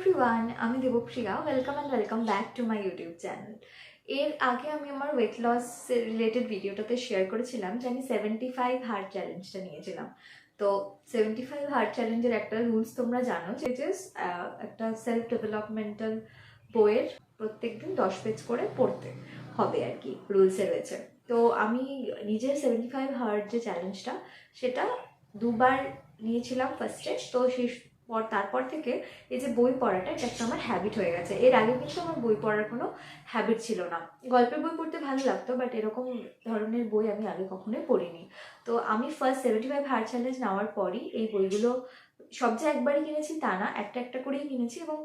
Everyone, আমি Debapriya. Welcome back to my YouTube channel. এর আগে আমি আমার ওয়েট লস রিলেটেড ভিডিওটাতে শেয়ার করেছিলাম যে আমি 75 হার্ড চ্যালেঞ্জটা নিয়েছিলাম। তো 75 হার্ড চ্যালেঞ্জের একটা রুলস তোমরা জানো, যে একটা সেলফ ডেভেলপমেন্টাল বইয়ের প্রত্যেকদিন 10 পেজ করে পড়তে হবে আর কি, রুলসে রয়েছে। তো আমি নিজের 75 হার্ড যে চ্যালেঞ্জটা, সেটা দুবার নিয়েছিলাম ফার্স্টে। তো সেই তারপর থেকে এই যে বই পড়াটা, এটা একটা আমার হ্যাবিট হয়ে গেছে। এর আগে কিন্তু আমার বই পড়ার কোনো হ্যাবিট ছিল না। গল্পের বই পড়তে ভালো লাগতো, বাট এরকম ধরনের বই আমি আগে কখনোই পড়িনি। তো আমি ফার্স্ট 75 হার্ড চ্যালেঞ্জ নেওয়ার পরই এই বইগুলো সব যে একবারই কিনেছি তা না, একটা একটা করেই কিনেছি, এবং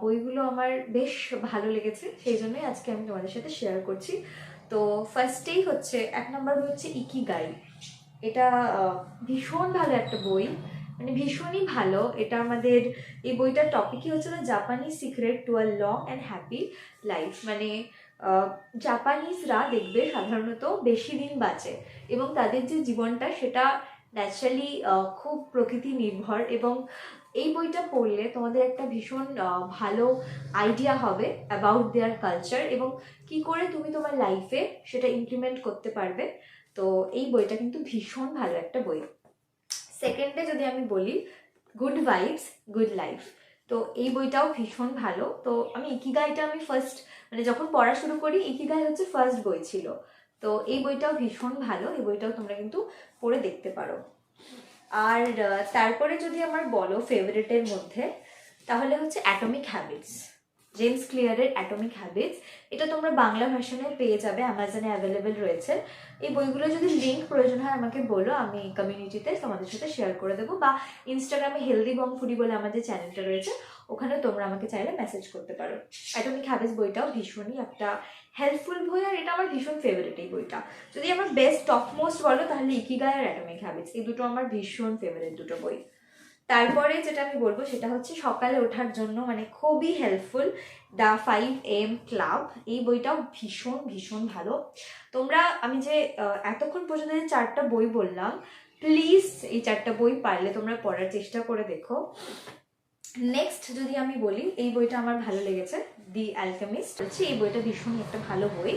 বইগুলো আমার বেশ ভালো লেগেছে। সেই জন্যই আজকে আমি তোমাদের সাথে শেয়ার করছি। তো ফার্স্টেই হচ্ছে, 1 নম্বর বই হচ্ছে ইকিগাই। এটা ভীষণ ভালো একটা বই, মানে ভীষণই ভালো। এটা আমাদের এই বইটার টপিকই হচ্ছে the Japanese secret to a long and happy life. মানে জাপানিজরা দেখবে সাধারণত বেশি দিন বাঁচে, এবং তাদের যে জীবনটা সেটা ন্যাচারালি খুব প্রকৃতি নির্ভর। এবং এই বইটা পড়লে তোমাদের একটা ভীষণ ভালো আইডিয়া হবে অ্যাবাউট দেয়ার কালচার, এবং কি করে তুমি তোমার লাইফে সেটা ইমপ্লিমেন্ট করতে পারবে। তো এই বইটা কিন্তু ভীষণ ভালো একটা বই। সেকেন্ডে যদি আমি বলি, গুড ভাইবস গুড লাইফ। তো এই বইটাও ভীষণ ভালো। তো আমি ইকিগাইটা আমি ফার্স্ট, মানে যখন পড়া শুরু করি, ইকিগাই হচ্ছে ফার্স্ট বই ছিল। তো এই বইটাও ভীষণ ভালো, এই বইটাও তোমরা কিন্তু পড়ে দেখতে পারো। আর তারপরে যদি আমার বলো ফেভারিটের মধ্যে, তাহলে হচ্ছে অ্যাটমিক হ্যাবিটস, জেমস ক্লিয়ারের অ্যাটমিক হ্যাবিটস। এটা তোমরা বাংলা ভার্সনে পেয়ে যাবে, অ্যামাজনে অ্যাভেলেবেল রয়েছে। এই বইগুলো যদি লিঙ্ক প্রয়োজন হয় আমাকে বলো, আমি কমিউনিটিতে তোমাদের সাথে শেয়ার করে দেবো, বা ইনস্টাগ্রামে হেলদি বং ফুডি বলে আমাদের চ্যানেলটা রয়েছে, ওখানে তোমরা আমাকে চাইলে মেসেজ করতে পারো। অ্যাটমিক হ্যাবিটস বইটাও ভীষণই একটা হেল্পফুল বই, আর এটা আমার ভীষণ ফেভারিট এই বইটা। যদি আমার বেস্ট টপ মোস্ট বলো, তাহলে ইকিগাই আর অ্যাটমিক হ্যাবিটস, এই দুটো আমার ভীষণ ফেভারিট দুটো বই। তারপরে যেটা আমি বলবো সেটা হচ্ছে সকালে ওঠার জন্য মানে খুবই হেল্পফুল, দ্য 5 AM ক্লাব। এই বইটাও ভীষণ ভীষণ ভালো। তোমরা, আমি যে এতক্ষণ পর্যন্ত যে 4টা বই বললাম, প্লিজ এই 4টা বই পারলে তোমরা পড়ার চেষ্টা করে দেখো। নেক্সট যদি আমি বলি, এই বইটা আমার ভালো লেগেছে, দি অ্যালকেমিস্ট হচ্ছে, এই বইটা ভীষণই একটা ভালো বই।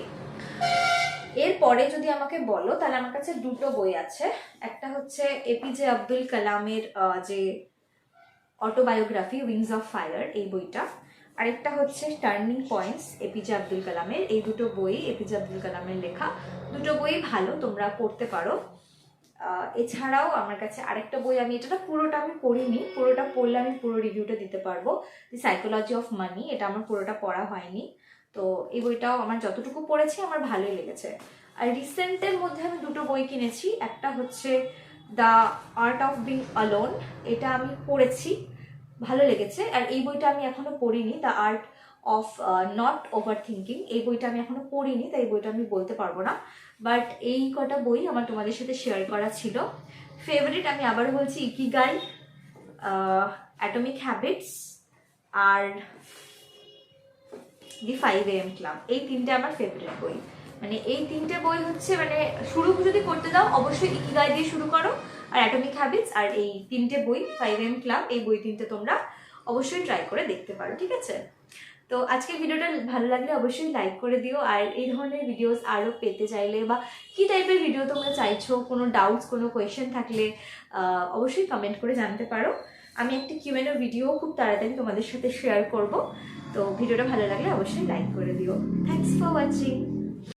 এরপরে যদি আমাকে বলো, তাহলে আমার কাছে দুটো বই আছে। একটা হচ্ছে এপিজে আব্দুল কালামের যে অটোবায়োগ্রাফি, উইংস অফ ফায়ার, এই বইটা। আরেকটা হচ্ছে টার্নিং পয়েন্টস, এপিজে আব্দুল কালামের। এই দুটো বই এপিজে আব্দুল কালামের লেখা, দুটো বই ভালো, তোমরা পড়তে পারো। এছাড়াও আমার কাছে আরেকটা বই, আমি এটা পুরোটা আমি পড়িনি, পুরোটা পড়লে আমি পুরো রিভিউটা দিতে পারবো, দি সাইকোলজি অফ মানি। এটা আমার পুরোটা পড়া হয়নি। তো এই বইটাও আমার যতটুকু পড়েছি আমার ভালোই লেগেছে। আর রিসেন্টের মধ্যে আমি দুটো বই কিনেছি। একটা হচ্ছে the art of being alone, এটা আমি পড়েছি, ভালো লেগেছে। আর এই বইটা আমি এখনো পড়িনি, the art of not over thinking, এই বইটা আমি এখনো পড়িনি, তাই এই বইটা আমি বলতে পারবো না। বাট এই কটা বই আমার তোমাদের সাথে শেয়ার করা ছিল। ফেভারিট আমি আবার বলছি ইকিগাই, অ্যাটমিক হ্যাবিটস, আর দি 5 AM ক্লাব। এই তিনটে আমার ফেভারিট বই। মানে এই তিনটে বই হচ্ছে, মানে শুরু যদি করতে দাও অবশ্যই ইকিগাই দিয়ে শুরু করো, আর অ্যাটমিক হ্যাবিটস, আর এই তিনটে বই 5 AM ক্লাব, এই বই তিনটে তোমরা অবশ্যই ট্রাই করে দেখতে পারো, ঠিক আছে? তো আজকের ভিডিওটা ভালো লাগলে অবশ্যই লাইক করে দিও। আর এই ধরনের ভিডিওস আরও পেতে চাইলে, বা কী টাইপের ভিডিও তোমরা চাইছো, কোনো ডাউটস, কোনো কোয়েশ্চেন থাকলে অবশ্যই কমেন্ট করে জানতে পারো। আমি একটা Q&A ভিডিও খুব তাড়াতাড়ি তোমাদের সাথে শেয়ার করব। তো ভিডিওটা ভালো লাগলে অবশ্যই লাইক করে দিও। Thanks for watching.